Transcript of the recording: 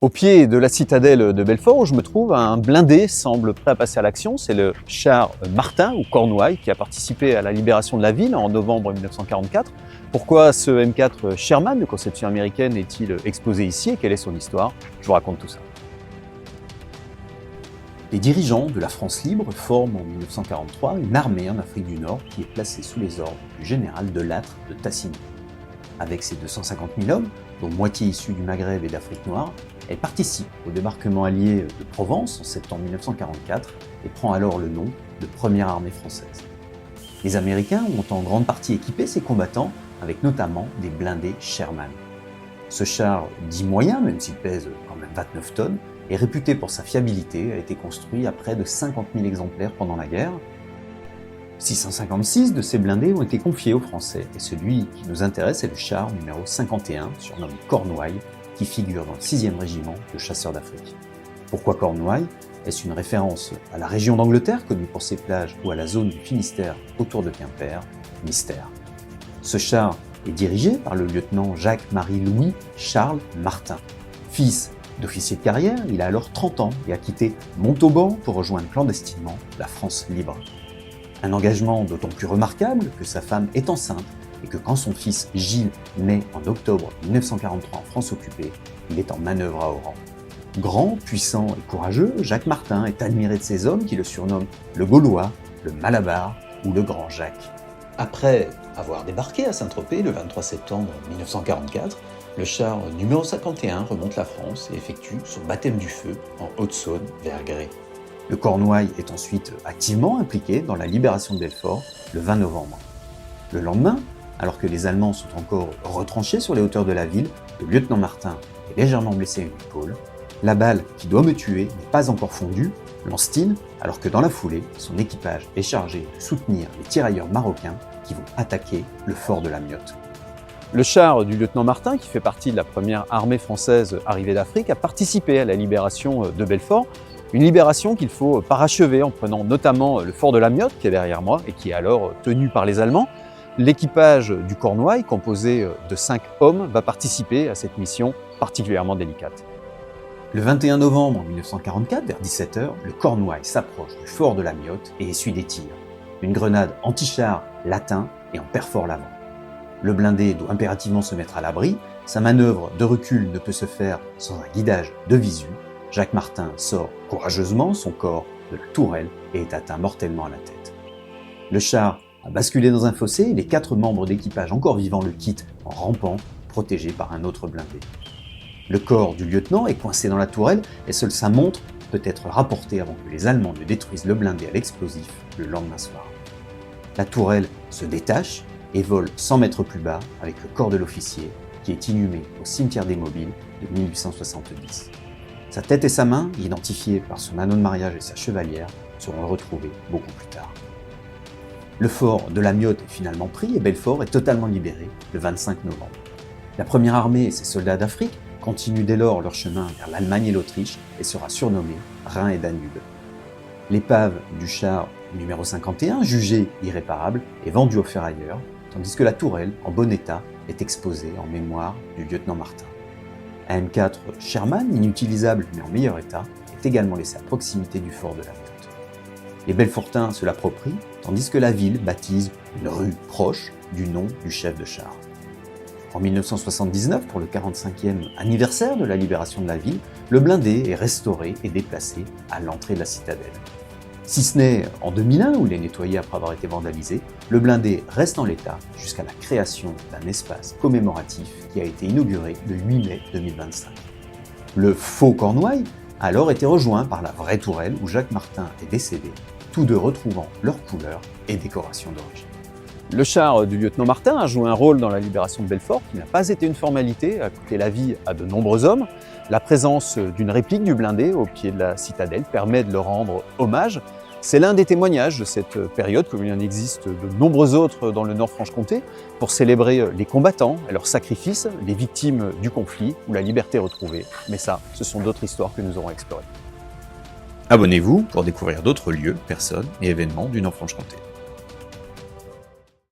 Au pied de la citadelle de Belfort, où je me trouve, un blindé semble prêt à passer à l'action. C'est le char Martin, ou Cornouailles, qui a participé à la libération de la ville en novembre 1944. Pourquoi ce M4 Sherman de conception américaine est-il exposé ici et quelle est son histoire? Je vous raconte tout ça. Les dirigeants de la France libre forment en 1943 une armée en Afrique du Nord qui est placée sous les ordres du général Delattre de Tassigny. Avec ses 250 000 hommes, dont moitié issus du Maghreb et d'Afrique noire, elle participe au débarquement allié de Provence en septembre 1944 et prend alors le nom de Première Armée française. Les Américains ont en grande partie équipé ces combattants avec notamment des blindés Sherman. Ce char, dit moyen, même s'il pèse quand même 29 tonnes, est réputé pour sa fiabilité, a été construit à près de 50 000 exemplaires pendant la guerre. 656 de ces blindés ont été confiés aux Français, et celui qui nous intéresse est le char numéro 51, surnommé Cornouailles, qui figure dans le 6e régiment de chasseurs d'Afrique. Pourquoi Cornouailles? Est-ce une référence à la région d'Angleterre, connue pour ses plages, ou à la zone du Finistère autour de Quimper? Mystère. Ce char est dirigé par le lieutenant Jacques-Marie-Louis Charles Martin. Fils d'officier de carrière, il a alors 30 ans et a quitté Montauban pour rejoindre clandestinement la France libre. Un engagement d'autant plus remarquable que sa femme est enceinte et que quand son fils Gilles naît en octobre 1943 en France occupée, il est en manœuvre à Oran. Grand, puissant et courageux, Jacques Martin est admiré de ses hommes qui le surnomment le Gaulois, le Malabar ou le Grand Jacques. Après avoir débarqué à Saint-Tropez le 23 septembre 1944, le char numéro 51 remonte la France et effectue son baptême du feu en Haute-Saône vers Gré. Le Cornouailles est ensuite activement impliqué dans la libération de Belfort le 20 novembre. Le lendemain, alors que les Allemands sont encore retranchés sur les hauteurs de la ville, le lieutenant Martin est légèrement blessé à une épaule. La balle qui doit me tuer n'est pas encore fondue, lance-t-il, alors que dans la foulée, son équipage est chargé de soutenir les tirailleurs marocains qui vont attaquer le fort de la Miotte. Le char du lieutenant Martin, qui fait partie de la première armée française arrivée d'Afrique, a participé à la libération de Belfort. Une libération qu'il faut parachever en prenant notamment le fort de la Miotte, qui est derrière moi et qui est alors tenu par les Allemands. L'équipage du Cornouailles, composé de 5 hommes, va participer à cette mission particulièrement délicate. Le 21 novembre 1944, vers 17 h, le Cornouailles s'approche du fort de la Miotte et essuie des tirs. Une grenade anti-char l'atteint et en perfore l'avant. Le blindé doit impérativement se mettre à l'abri. Sa manœuvre de recul ne peut se faire sans un guidage de visu. Jacques Martin sort courageusement son corps de la tourelle et est atteint mortellement à la tête. Le char a basculé dans un fossé et les 4 membres d'équipage encore vivants le quittent en rampant, protégés par un autre blindé. Le corps du lieutenant est coincé dans la tourelle et seule sa montre peut être rapportée avant que les Allemands ne détruisent le blindé à l'explosif le lendemain soir. La tourelle se détache et vole 100 mètres plus bas avec le corps de l'officier qui est inhumé au cimetière des Mobiles de 1870. Sa tête et sa main, identifiées par son anneau de mariage et sa chevalière, seront retrouvées beaucoup plus tard. Le fort de la Miotte est finalement pris et Belfort est totalement libéré le 25 novembre. La première armée et ses soldats d'Afrique continuent dès lors leur chemin vers l'Allemagne et l'Autriche et sera surnommée Rhin et Danube. L'épave du char numéro 51, jugée irréparable, est vendue aux ferrailleurs, tandis que la tourelle, en bon état, est exposée en mémoire du lieutenant Martin. Un M4 Sherman, inutilisable mais en meilleur état, est également laissé à proximité du fort de la Miotte. Les Belfortins se l'approprient, tandis que la ville baptise une rue proche du nom du chef de char. En 1979, pour le 45e anniversaire de la libération de la ville, le blindé est restauré et déplacé à l'entrée de la citadelle. Si ce n'est en 2001, où il est nettoyé après avoir été vandalisé, le blindé reste en l'état jusqu'à la création d'un espace commémoratif qui a été inauguré le 8 mai 2025. Le faux Cornouailles a alors été rejoint par la vraie tourelle où Jacques Martin est décédé, tous deux retrouvant leurs couleurs et décorations d'origine. Le char du lieutenant Martin a joué un rôle dans la libération de Belfort qui n'a pas été une formalité, a coûté la vie à de nombreux hommes. La présence d'une réplique du blindé au pied de la citadelle permet de leur rendre hommage. C'est l'un des témoignages de cette période, comme il en existe de nombreux autres dans le Nord-Franche-Comté, pour célébrer les combattants et leurs sacrifices, les victimes du conflit ou la liberté retrouvée. Mais ça, ce sont d'autres histoires que nous aurons explorées. Abonnez-vous pour découvrir d'autres lieux, personnes et événements du Nord-Franche-Comté.